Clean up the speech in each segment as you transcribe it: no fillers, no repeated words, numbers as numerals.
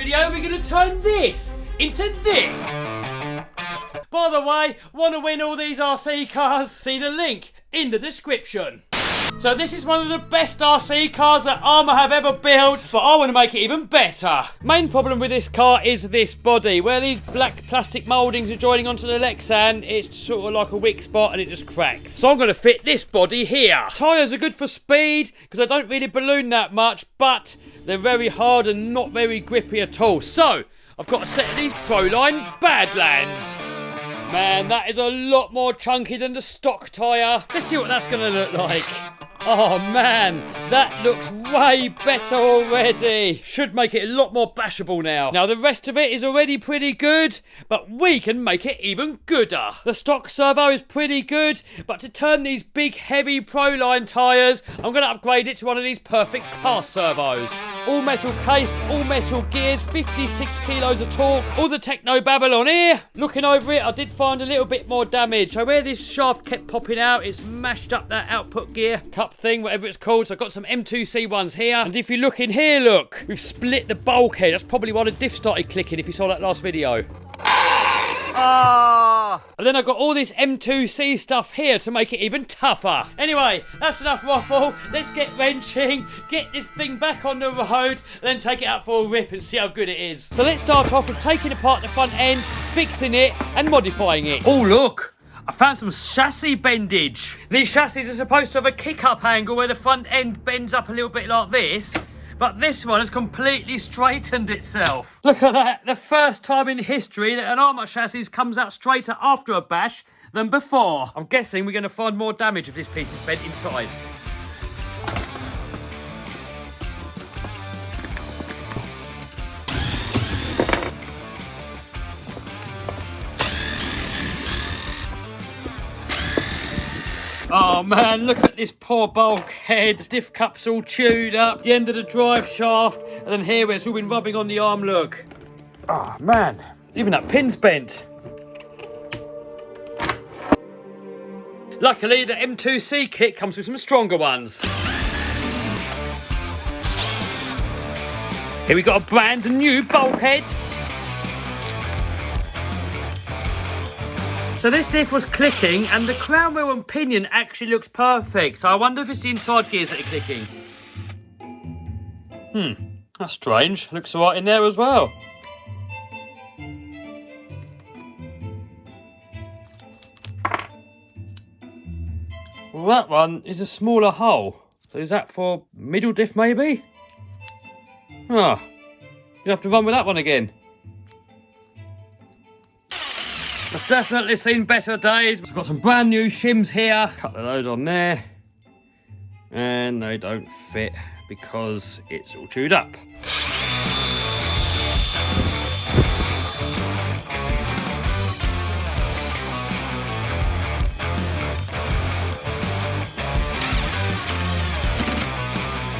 video, we're going to turn this into this. By the way, want to win all these RC cars? See the link in the description. So this is one of the best RC cars that Armour have ever built, but I want to make it even better. Main problem with this car is this body. Where these black plastic mouldings are joining onto the Lexan, it's sort of like a weak spot and it just cracks. So I'm going to fit this body here. Tyres are good for speed, because I don't really balloon that much, but they're very hard and not very grippy at all. So I've got a set of these Proline Badlands. Man, that is a lot more chunky than the stock tyre. Let's see what that's going to look like. Oh man, that looks way better already. Should make it a lot more bashable now. Now the rest of it is already pretty good, but we can make it even gooder. The stock servo is pretty good, but to turn these big heavy Proline tyres, I'm going to upgrade it to one of these perfect car servos. All metal cased, all metal gears, 56 kilos of torque, all the techno babble on here. Looking over it, I did find a little bit more damage. So where this shaft kept popping out, it's mashed up that output gear cup thing, whatever it's called. So I've got some M2C ones here. And if you look in here, look, we've split the bulkhead. That's probably why the diff started clicking if you saw that last video. And then I've got all this M2C stuff here to make it even tougher. Anyway, that's enough waffle. Let's get wrenching, get this thing back on the road, and then take it out for a rip and see how good it is. So let's start off with taking apart the front end, fixing it, and modifying it. Oh, look. I found some chassis bendage. These chassis are supposed to have a kick-up angle where the front end bends up a little bit like this. But this one has completely straightened itself. Look at that. The first time in history that an Armour chassis comes out straighter after a bash than before. I'm guessing we're going to find more damage if this piece is bent inside. Oh man, look at this poor bulkhead. Diff cup's all chewed up, the end of the drive shaft, and then here where it's all been rubbing on the arm, look. Oh man, even that pin's bent. Luckily, the M2C kit comes with some stronger ones. Here we got a brand new bulkhead. So this diff was clicking and the crown wheel and pinion actually looks perfect. So I wonder if it's the inside gears that are clicking. That's strange. Looks all right in there as well. Well, that one is a smaller hole. So is that for middle diff maybe? Oh, you have to run with that one again. I've definitely seen better days. I've got some brand new shims here. Couple of those on there. And they don't fit because it's all chewed up.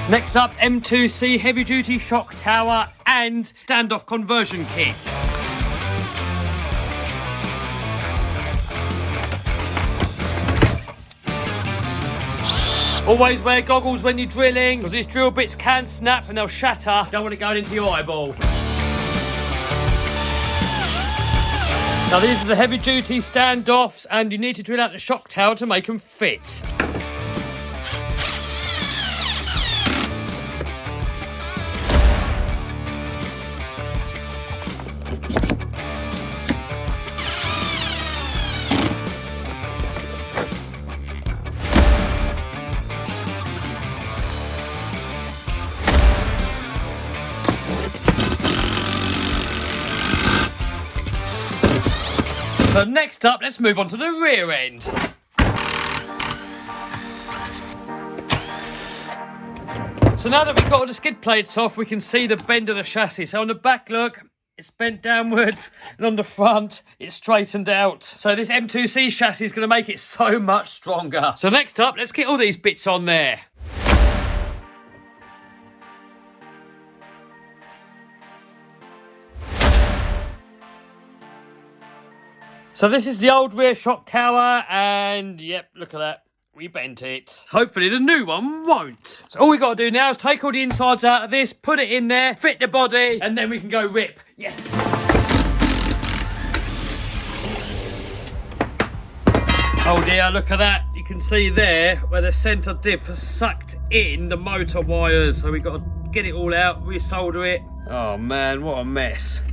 Next up, M2C heavy duty shock tower and standoff conversion kit. Always wear goggles when you're drilling, because these drill bits can snap and they'll shatter. Don't want it going into your eyeball. Now these are the heavy duty standoffs and you need to drill out the shock tower to make them fit. So next up, let's move on to the rear end. So now that we've got all the skid plates off, we can see the bend of the chassis. So on the back, look, it's bent downwards, and on the front, it's straightened out. So this M2C chassis is going to make it so much stronger. So next up, let's get all these bits on there. So this is the old rear shock tower, and yep, look at that. we bent it. Hopefully the new one won't. So all we got to do now is take all the insides out of this, put it in there, fit the body, and then we can go rip. Yes. Oh dear, look at that. You can see there where the centre diff has sucked in the motor wires. So we've got to get it all out, resolder it. Oh man, what a mess.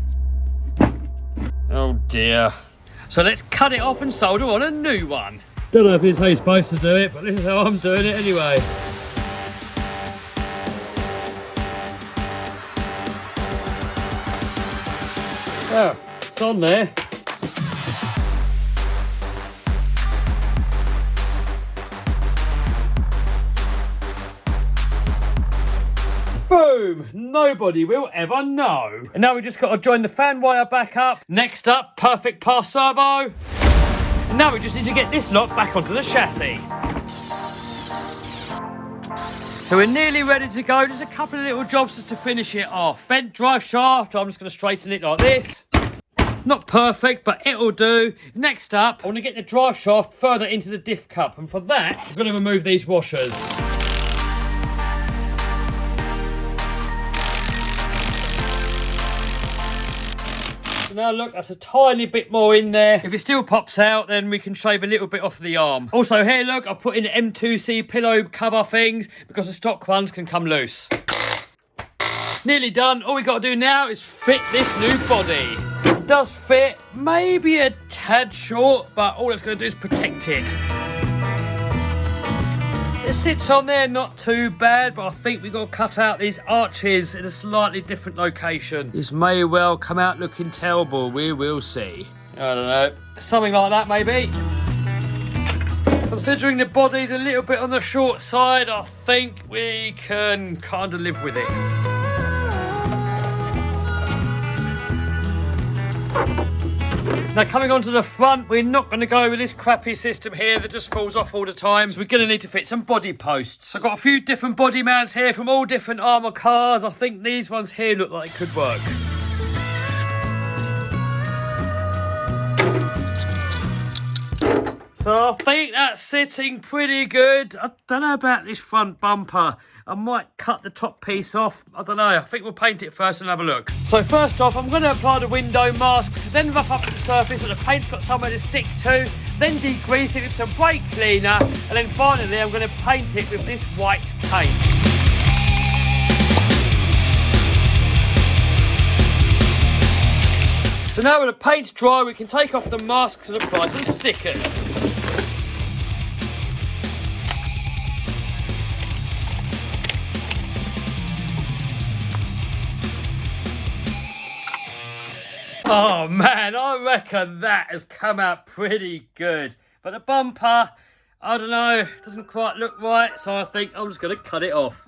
Oh dear. So let's cut it off and solder on a new one. Don't know if this is how you're supposed to do it, but this is how I'm doing it anyway. Oh, it's on there. Boom! Nobody will ever know. And now we just got to join the fan wire back up. Next up, perfect pass servo. And now we just need to get this lot back onto the chassis. So we're nearly ready to go. Just a couple of little jobs just to finish it off. Bent drive shaft. I'm just going to straighten it like this. Not perfect, but it'll do. Next up, I want to get the drive shaft further into the diff cup. And for that, I'm going to remove these washers. Now look, that's a tiny bit more in there. If it still pops out, then we can shave a little bit off the arm. Also here, look, I've put in M2C pillow cover things because the stock ones can come loose. Nearly done. All we got to do now is fit this new body. It does fit, maybe a tad short, but all it's going to do is protect it. It sits on there, not too bad, but I think we've got to cut out these arches in a slightly different location. This may well come out looking terrible, we will see. I don't know, something like that maybe. Considering the body's a little bit on the short side, I think we can kind of live with it. Now coming onto the front, we're not going to go with this crappy system here that just falls off all the time. So we're going to need to fit some body posts. I've got a few different body mounts here from all different Armour cars. I think these ones here look like they could work. So I think that's sitting pretty good. I don't know about this front bumper. I might cut the top piece off. I don't know. I think we'll paint it first and have a look. So first off, I'm going to apply the window masks, then rough up the surface so the paint's got somewhere to stick to, then degrease it with some brake cleaner, and then finally I'm going to paint it with this white paint. So now when the paint's dry, we can take off the masks and apply some stickers. Oh man, I reckon that has come out pretty good. But the bumper, I don't know, doesn't quite look right, so I think I'm just going to cut it off.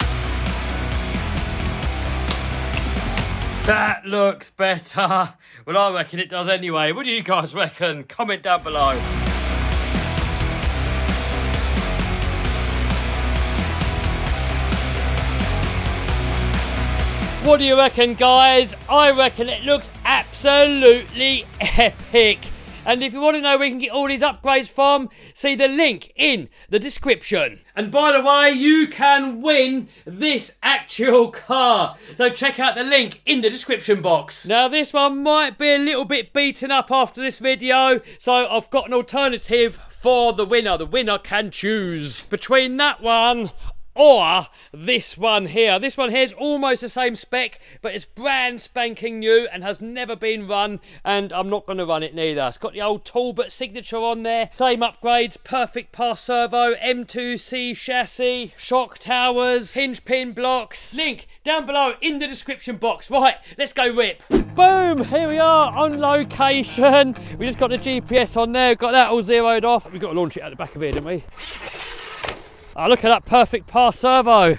That looks better. Well, I reckon it does anyway. What do you guys reckon? Comment down below. What do you reckon, guys? I reckon it looks absolutely epic. And if you want to know where you can get all these upgrades from, see the link in the description. And by the way, you can win this actual car. So check out the link in the description box. Now this one might be a little bit beaten up after this video, so I've got an alternative for the winner. The winner can choose between that one or this one here. This one here is almost the same spec, but it's brand spanking new and has never been run, and I'm not going to run it neither. It's got the old Talbot signature on there, same upgrades, perfect pass servo, M2C chassis, shock towers, hinge pin blocks. Link down below in the description box. Right, let's go rip. Boom, here we are on location. We just got the GPS on there, got that all zeroed off. We've got to launch it out the back of here, didn't we? Oh, look at that perfect pass servo.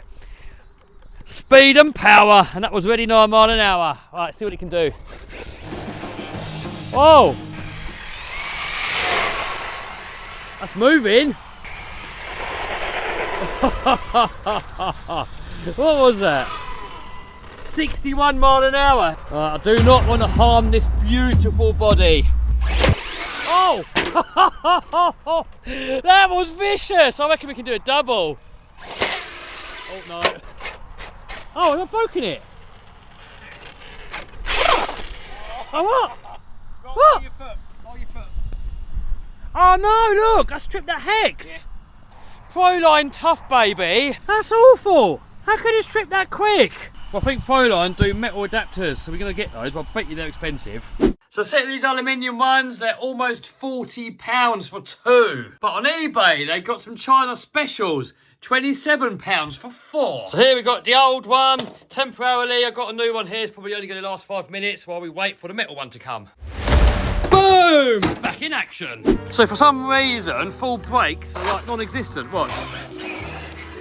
Speed and power. And that was ready 9 miles an hour. All right, see what it can do. Whoa. That's moving. What was that? 61 miles an hour. I do not want to harm this beautiful body. Oh! That was vicious! I reckon we can do a double. Oh no. Oh, I've broken it. Oh, what? What? Your foot. Roll your foot. Oh no, look, I stripped that hex. Yeah. Proline tough, baby. That's awful. How could you strip that quick? Well, I think Proline do metal adapters, so we're going to get those, but I bet you they're expensive. So set these aluminium ones, they're almost £40 for 2. But on eBay, they got some China specials, £27 for 4. So here we got the old one, temporarily. I've got a new one here, it's probably only going to last 5 minutes while we wait for the metal one to come. Boom! Back in action. So for some reason, full brakes are like non-existent. Watch.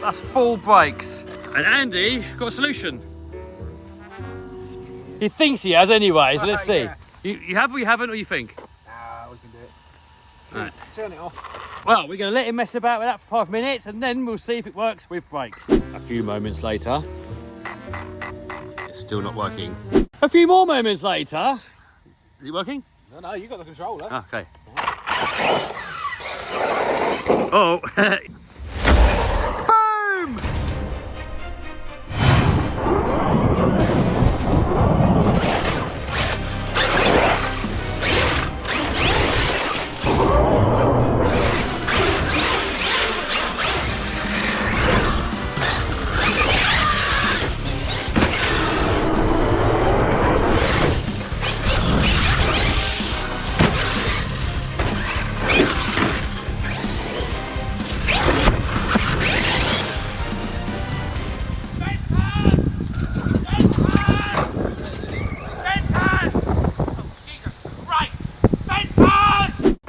That's full brakes. And Andy got a solution. He thinks he has anyway, so let's see. Yeah. You have or you haven't, or you think? Nah, we can do it. Right. Turn it off. Well, we're going to let him mess about with that for 5 minutes, and then we'll see if it works with brakes. A few moments later. It's still not working. A few more moments later. Is it working? No, you got the controller. Okay. Oh. Boom!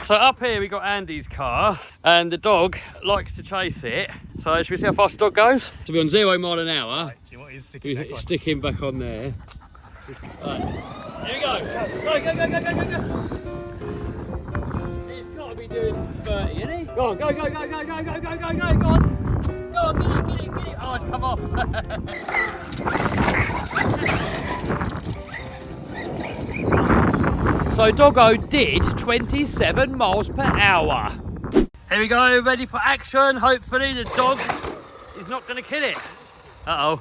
So up here we got Andy's car, and the dog likes to chase it. So should we see how fast the dog goes? To be on 0 mile an hour. Right, do you want his stick back on? Stick him back on there. Right, here we go. Go, go, go, go, go, go, go. He's got to be doing 30, isn't he? Go on, go, go, go, go, go, go, go, go, go, go on. Go on, get it, get it, get it. Oh, it's come off. So Doggo did 27 miles per hour. Here we go, ready for action. Hopefully the dog is not going to kill it. Uh-oh.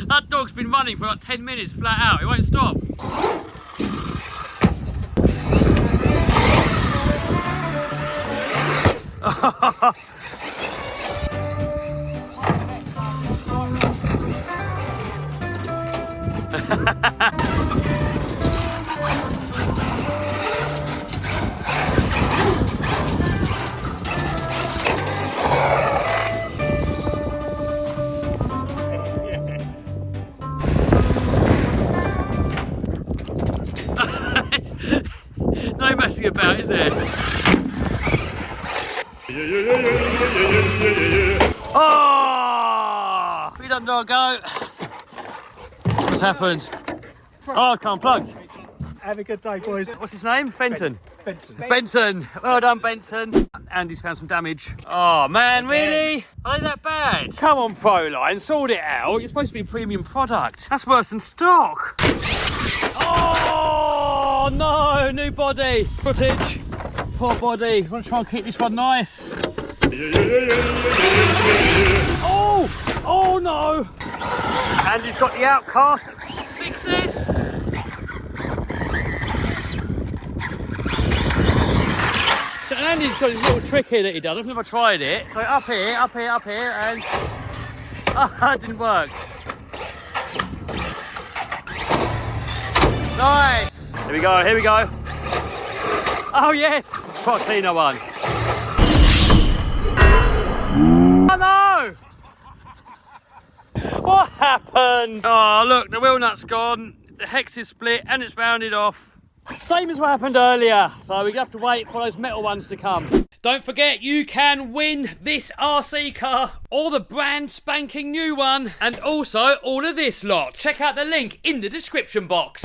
That dog's been running for like 10 minutes flat out. It won't stop. No messing about, is there? Oh! We done Doggo. What's happened? Oh, I can't plugged. Have a good day, boys. What's his name? Fenton. Benson. Benson. Well done, Benson. Andy's found some damage. Oh, man, really? Ain't that bad? Come on, Proline, sort it out. You're supposed to be a premium product. That's worse than stock. Oh, no, new body. Footage. Poor body. I want to try and keep this one nice. Oh, oh, no. Andy's got the outcast. Fix this. So Andy's got his little trick here that he does. I've never tried it. So up here, up here, up here, and that didn't work. Nice. Here we go, here we go. Oh yes, try a cleaner one. Oh no! What happened? Oh look, the wheel nut's gone, the hex is split and it's rounded off. Same as what happened earlier, so we're gonna have to wait for those metal ones to come. Don't forget, you can win this RC car, or the brand spanking new one, and also all of this lot. Check out the link in the description box.